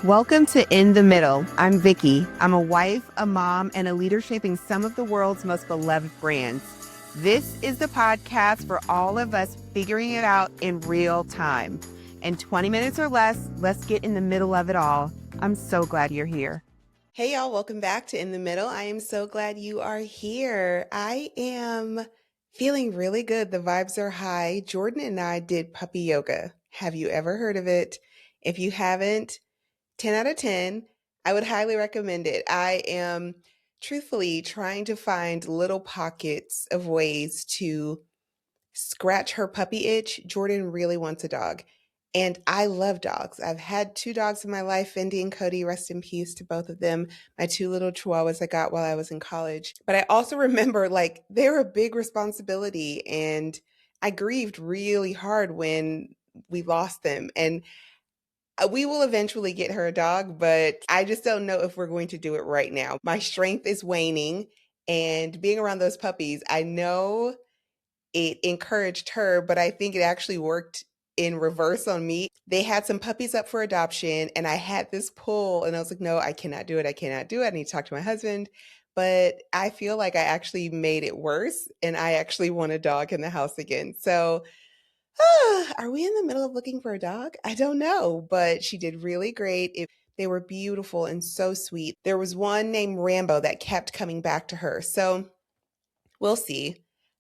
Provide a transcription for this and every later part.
Welcome to In the Middle. I'm Vykky. I'm a wife, a mom, and a leader shaping some of the world's most beloved brands. This is the podcast for all of us figuring it out in real time. In 20 minutes or less, let's get in the middle of it all. I'm so glad you're here. Hey, y'all. Welcome back to In the Middle. I am so glad you are here. I am feeling really good. The vibes are high. Jordan and I did puppy yoga. Have you ever heard of it? If you haven't, 10 out of 10. I would highly recommend it. I am truthfully trying to find little pockets of ways to scratch her puppy itch. Jordan really wants a dog. And I love dogs. I've had two dogs in my life, Fendi and Cody, rest in peace to both of them. My two little chihuahuas I got while I was in college. But I also remember they're a big responsibility. And I grieved really hard when we lost them. And we will eventually get her a dog, but I just don't know if we're going to do it right now. My strength is waning, and being around those puppies, I know it encouraged her, but I think it actually worked in reverse on me. They had some puppies up for adoption, and I had this pull, and I was like, no, I cannot do it. I cannot do it. I need to talk to my husband. But I feel like I actually made it worse, and I actually want a dog in the house again. So are we in the middle of looking for a dog? I don't know, but she did really great. They were beautiful and so sweet. There was one named Rambo that kept coming back to her. So we'll see.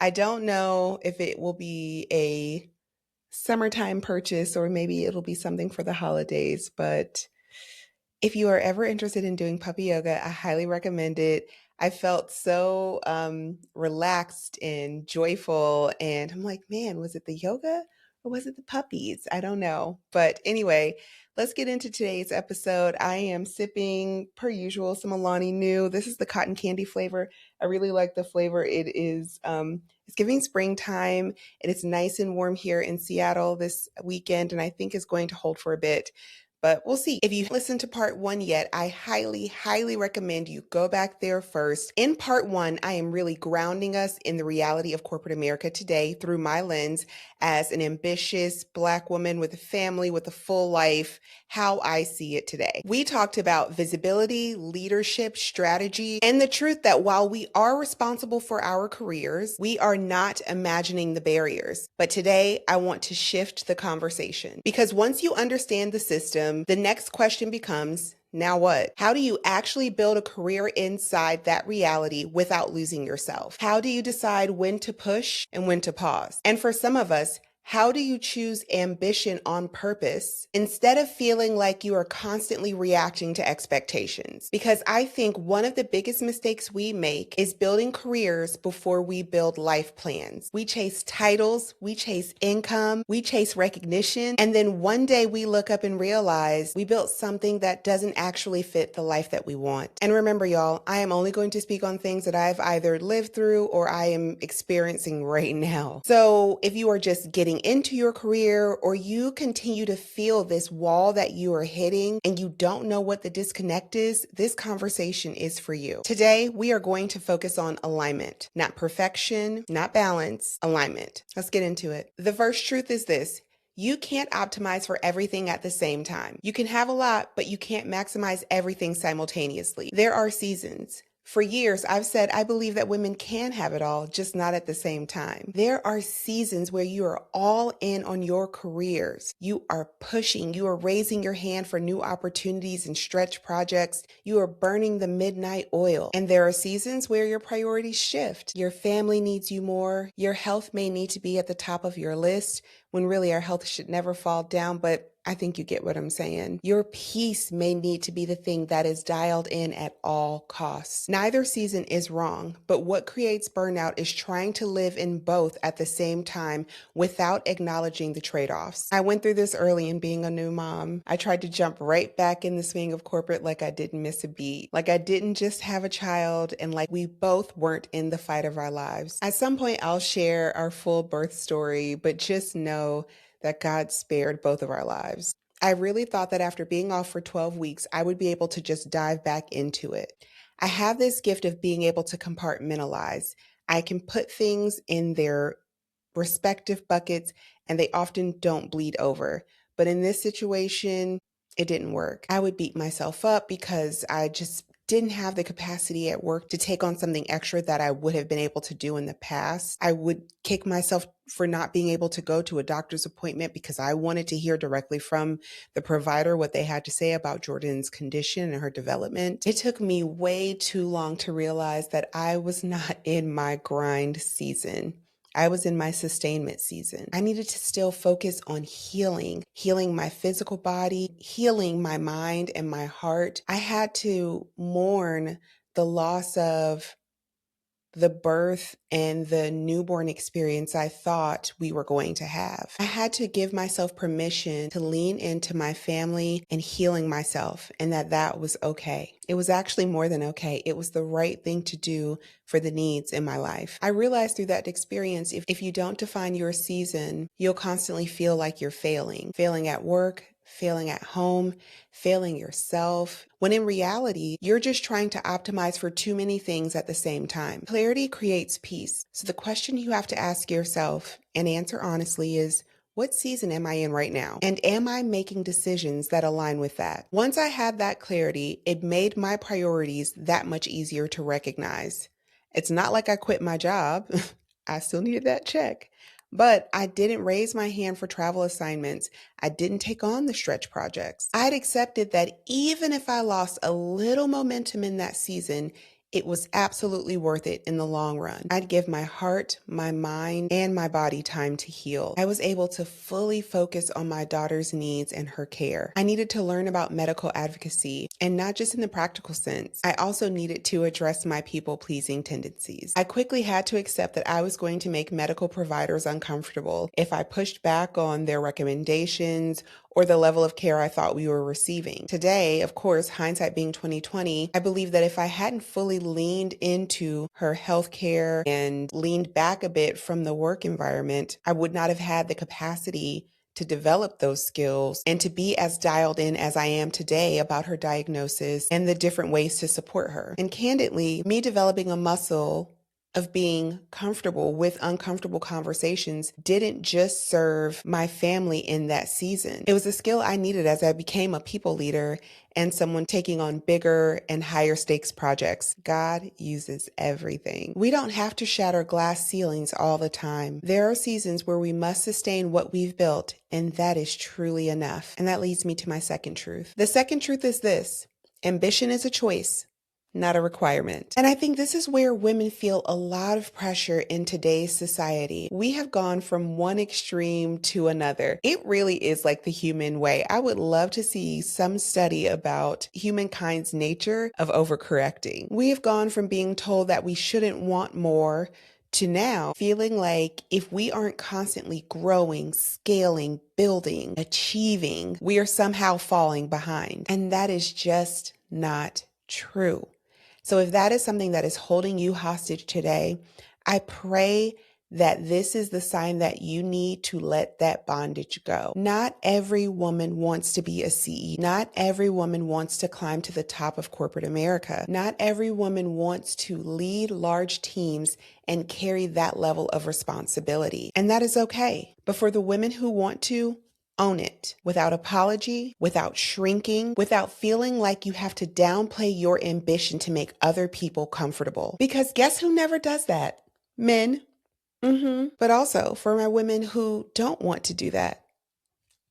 I don't know if it will be a summertime purchase or maybe it'll be something for the holidays, but if you are ever interested in doing puppy yoga, I highly recommend it. I felt so relaxed and joyful. And I'm like, man, was it the yoga or was it the puppies? I don't know. But anyway, let's get into today's episode. I am sipping, per usual, some Alani New. This is the cotton candy flavor. I really like the flavor. It's giving springtime and it's nice and warm here in Seattle this weekend. And I think is going to hold for a bit. But we'll see. If you haven't listened to part one yet, I highly, highly recommend you go back there first. In part one, I am really grounding us in the reality of corporate America today through my lens as an ambitious Black woman with a family, with a full life, how I see it today. We talked about visibility, leadership, strategy, and the truth that while we are responsible for our careers, we are not imagining the barriers. But today, I want to shift the conversation because once you understand the system, the next question becomes, now what? How do you actually build a career inside that reality without losing yourself? How do you decide when to push and when to pause? And for some of us, how do you choose ambition on purpose instead of feeling like you are constantly reacting to expectations? Because I think one of the biggest mistakes we make is building careers before we build life plans. We chase titles, we chase income, we chase recognition, and then one day we look up and realize we built something that doesn't actually fit the life that we want. And remember, y'all, I am only going to speak on things that I've either lived through or I am experiencing right now. So if you are just getting into your career or you continue to feel this wall that you are hitting and you don't know what the disconnect is, this conversation is for you. Today, we are going to focus on alignment, not perfection, not balance, alignment. Let's get into it. The first truth is this. You can't optimize for everything at the same time. You can have a lot, but you can't maximize everything simultaneously. There are seasons. For years, I've said I believe that women can have it all, just not at the same time. There are seasons where you are all in on your careers. You are pushing, you are raising your hand for new opportunities and stretch projects. You are burning the midnight oil. And there are seasons where your priorities shift. Your family needs you more. Your health may need to be at the top of your list when really our health should never fall down, but I think you get what I'm saying. Your peace may need to be the thing that is dialed in at all costs. Neither season is wrong, but what creates burnout is trying to live in both at the same time without acknowledging the trade-offs. I went through this early in being a new mom. I tried to jump right back in the swing of corporate like I didn't miss a beat, like I didn't just have a child, and like we both weren't in the fight of our lives. At some point, I'll share our full birth story, but just know that God spared both of our lives. I really thought that after being off for 12 weeks, I would be able to just dive back into it. I have this gift of being able to compartmentalize. I can put things in their respective buckets and they often don't bleed over. But in this situation, It didn't work. I would beat myself up because I just didn't have the capacity at work to take on something extra that I would have been able to do in the past. I would kick myself for not being able to go to a doctor's appointment because I wanted to hear directly from the provider what they had to say about Jordan's condition and her development. It took me way too long to realize that I was not in my grind season. I was in my sustainment season. I needed to still focus on healing my physical body, healing my mind and my heart. I had to mourn the loss of the birth and the newborn experience I thought we were going to have. I had to give myself permission to lean into my family and healing myself, and that was okay. It was actually more than okay. It was the right thing to do for the needs in my life. I realized through that experience, if you don't define your season, you'll constantly feel like you're failing at work, failing at home, failing yourself, when in reality, you're just trying to optimize for too many things at the same time. Clarity creates peace. So the question you have to ask yourself and answer honestly is, what season am I in right now? And am I making decisions that align with that? Once I had that clarity, it made my priorities that much easier to recognize. It's not like I quit my job. I still needed that check. But I didn't raise my hand for travel assignments. I didn't take on the stretch projects. I'd accepted that even if I lost a little momentum in that season, it was absolutely worth it in the long run. I'd give my heart, my mind, and my body time to heal. I was able to fully focus on my daughter's needs and her care. I needed to learn about medical advocacy, and not just in the practical sense. I also needed to address my people-pleasing tendencies. I quickly had to accept that I was going to make medical providers uncomfortable if I pushed back on their recommendations or the level of care I thought we were receiving. Today, of course, hindsight being 2020, I believe that if I hadn't fully leaned into her healthcare and leaned back a bit from the work environment, I would not have had the capacity to develop those skills and to be as dialed in as I am today about her diagnosis and the different ways to support her. And candidly, me developing a muscle of being comfortable with uncomfortable conversations didn't just serve my family in that season. It was a skill I needed as I became a people leader and someone taking on bigger and higher stakes projects. God uses everything. We don't have to shatter glass ceilings all the time. There are seasons where we must sustain what we've built, and that is truly enough. And that leads me to my second truth. The second truth is this: ambition is a choice, not a requirement. And I think this is where women feel a lot of pressure in today's society. We have gone from one extreme to another. It really is like the human way. I would love to see some study about humankind's nature of overcorrecting. We have gone from being told that we shouldn't want more to now feeling like if we aren't constantly growing, scaling, building, achieving, we are somehow falling behind. And that is just not true. So if that is something that is holding you hostage today, I pray that this is the sign that you need to let that bondage go. Not every woman wants to be a CEO. Not every woman wants to climb to the top of corporate America. Not every woman wants to lead large teams and carry that level of responsibility. And that is okay. But for the women who want to, own it without apology, without shrinking, without feeling like you have to downplay your ambition to make other people comfortable. Because guess who never does that? Men. But also for my women who don't want to do that,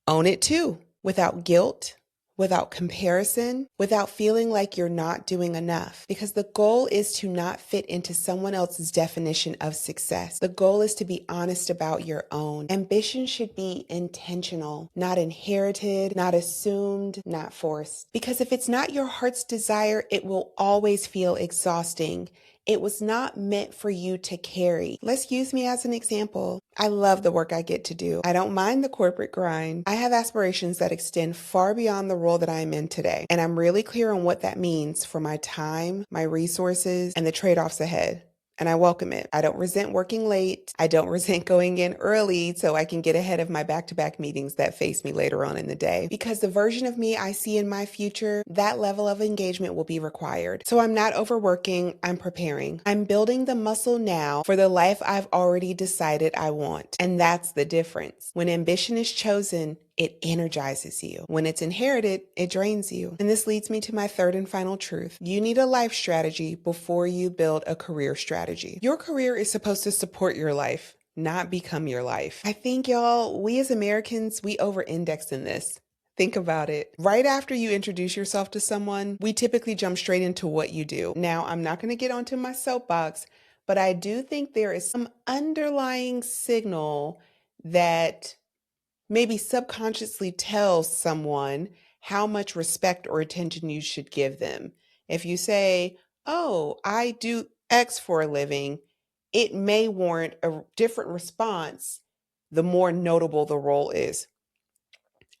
own it too, without guilt, without comparison, without feeling like you're not doing enough. Because the goal is to not fit into someone else's definition of success. The goal is to be honest about your own. Ambition should be intentional, not inherited, not assumed, not forced. Because if it's not your heart's desire, it will always feel exhausting. It was not meant for you to carry. Let's use me as an example. I love the work I get to do. I don't mind the corporate grind. I have aspirations that extend far beyond the role that I am in today. And I'm really clear on what that means for my time, my resources, and the trade-offs ahead. And I welcome it. I don't resent working late. I don't resent going in early so I can get ahead of my back-to-back meetings that face me later on in the day. Because the version of me I see in my future, that level of engagement will be required. So I'm not overworking, I'm preparing. I'm building the muscle now for the life I've already decided I want. And that's the difference. When ambition is chosen, it energizes you. When it's inherited, it drains you. And this leads me to my third and final truth. You need a life strategy before you build a career strategy. Your career is supposed to support your life, not become your life. I think, y'all, we as Americans, we over-index in this. Think about it. Right after you introduce yourself to someone, we typically jump straight into what you do. Now, I'm not going to get onto my soapbox, but I do think there is some underlying signal that maybe subconsciously tells someone how much respect or attention you should give them. If you say, "Oh, I do X for a living," it may warrant a different response the more notable the role is.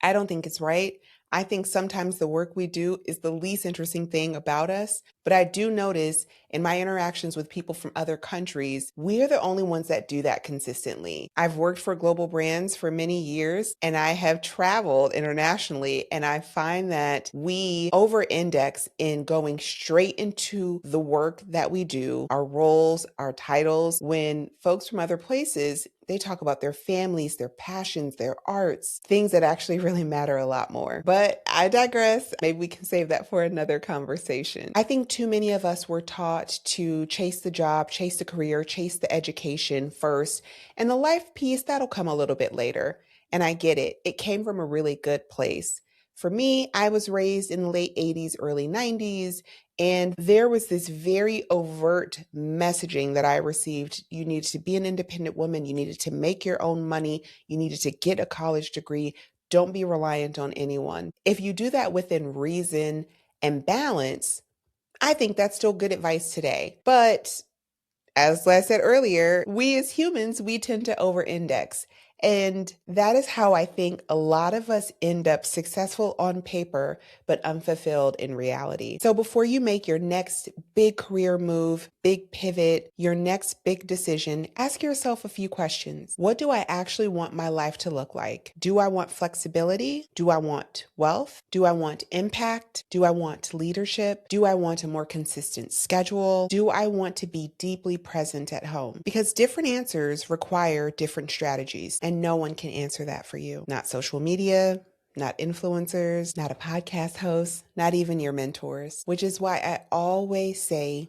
I don't think it's right. I think sometimes the work we do is the least interesting thing about us. But I do notice in my interactions with people from other countries, we're the only ones that do that consistently. I've worked for global brands for many years and I have traveled internationally, and I find that we over index in going straight into the work that we do, our roles, our titles, when folks from other places, they talk about their families, their passions, their arts, things that actually really matter a lot more. But I digress. Maybe we can save that for another conversation. I think too many of us were taught to chase the job, chase the career, chase the education first, and the life piece, that'll come a little bit later. And I get it. It came from a really good place. For me, I was raised in the late 80s, early 90s, and there was this very overt messaging that I received. You needed to be an independent woman. You needed to make your own money. You needed to get a college degree. Don't be reliant on anyone. If you do that within reason and balance, I think that's still good advice today. But as I said earlier, we as humans, we tend to over-index. And that is how I think a lot of us end up successful on paper, but unfulfilled in reality. So before you make your next big career move, big pivot, your next big decision, ask yourself a few questions. What do I actually want my life to look like? Do I want flexibility? Do I want wealth? Do I want impact? Do I want leadership? Do I want a more consistent schedule? Do I want to be deeply present at home? Because different answers require different strategies, and no one can answer that for you. Not social media, not influencers, not a podcast host, not even your mentors, which is why I always say,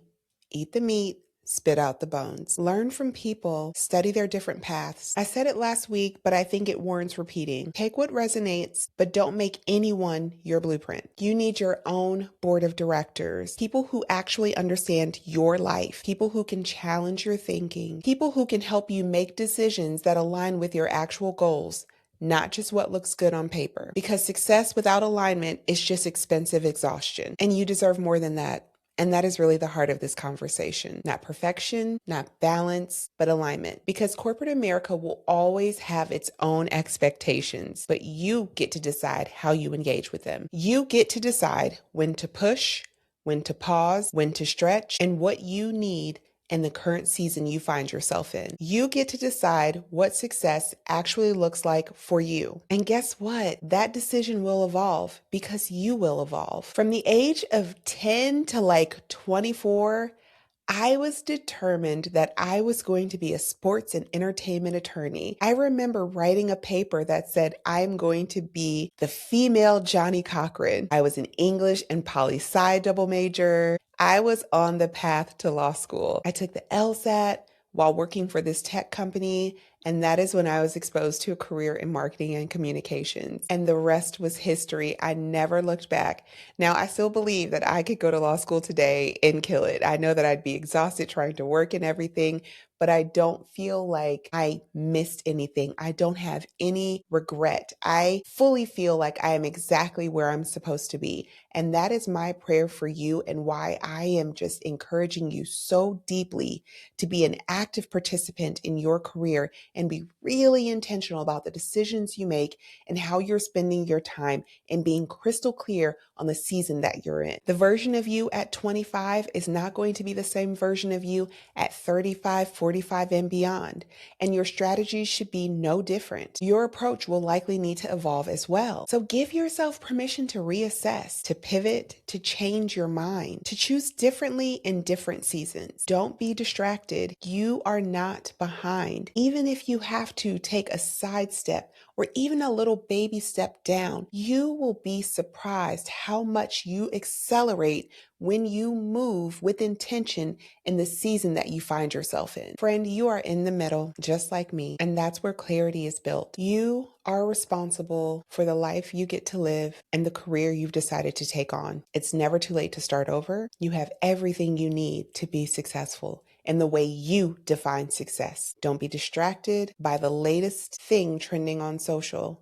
eat the meat, spit out the bones. Learn from people, study their different paths. I said it last week, but I think it warrants repeating. Take what resonates, but don't make anyone your blueprint. You need your own board of directors, people who actually understand your life, people who can challenge your thinking, people who can help you make decisions that align with your actual goals, not just what looks good on paper. Because success without alignment is just expensive exhaustion, and you deserve more than that. And that is really the heart of this conversation. Not perfection, not balance, but alignment. Because corporate America will always have its own expectations, but you get to decide how you engage with them. You get to decide when to push, when to pause, when to stretch, and what you need in the current season you find yourself in. You get to decide what success actually looks like for you. And guess what? That decision will evolve because you will evolve. From the age of 10 to like 24, I was determined that I was going to be a sports and entertainment attorney. I remember writing a paper that said, I'm going to be the female Johnny Cochran. I was an English and poli-sci double major. I was on the path to law school. I took the LSAT while working for this tech company, and that is when I was exposed to a career in marketing and communications. And the rest was history. I never looked back. Now, I still believe that I could go to law school today and kill it. I know that I'd be exhausted trying to work and everything, but I don't feel like I missed anything. I don't have any regret. I fully feel like I am exactly where I'm supposed to be. And that is my prayer for you, and why I am just encouraging you so deeply to be an active participant in your career and be really intentional about the decisions you make and how you're spending your time, and being crystal clear on the season that you're in. The version of you at 25 is not going to be the same version of you at 35, 45, and beyond. And your strategies should be no different. Your approach will likely need to evolve as well. So give yourself permission to reassess, to pivot, to change your mind, to choose differently in different seasons. Don't be distracted. You are not behind. Even if you have to take a sidestep or even a little baby step down, you will be surprised how much you accelerate when you move with intention in the season that you find yourself in. Friend, you are in the middle, just like me, and that's where clarity is built. You are responsible for the life you get to live and the career you've decided to take on. It's never too late to start over. You have everything you need to be successful in the way you define success. Don't be distracted by the latest thing trending on social.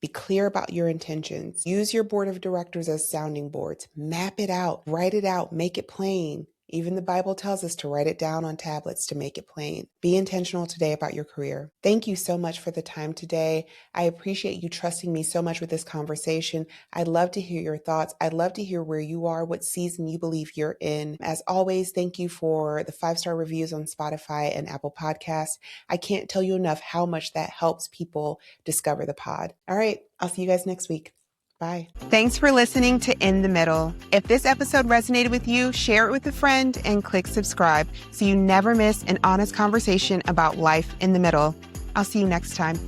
Be clear about your intentions. Use your board of directors as sounding boards. Map it out, write it out, make it plain. Even the Bible tells us to write it down on tablets to make it plain. Be intentional today about your career. Thank you so much for the time today. I appreciate you trusting me so much with this conversation. I'd love to hear your thoughts. I'd love to hear where you are, what season you believe you're in. As always, thank you for the 5-star reviews on Spotify and Apple Podcasts. I can't tell you enough how much that helps people discover the pod. All right, I'll see you guys next week. Bye. Thanks for listening to In the Middle. If this episode resonated with you, share it with a friend and click subscribe so you never miss an honest conversation about life in the middle. I'll see you next time.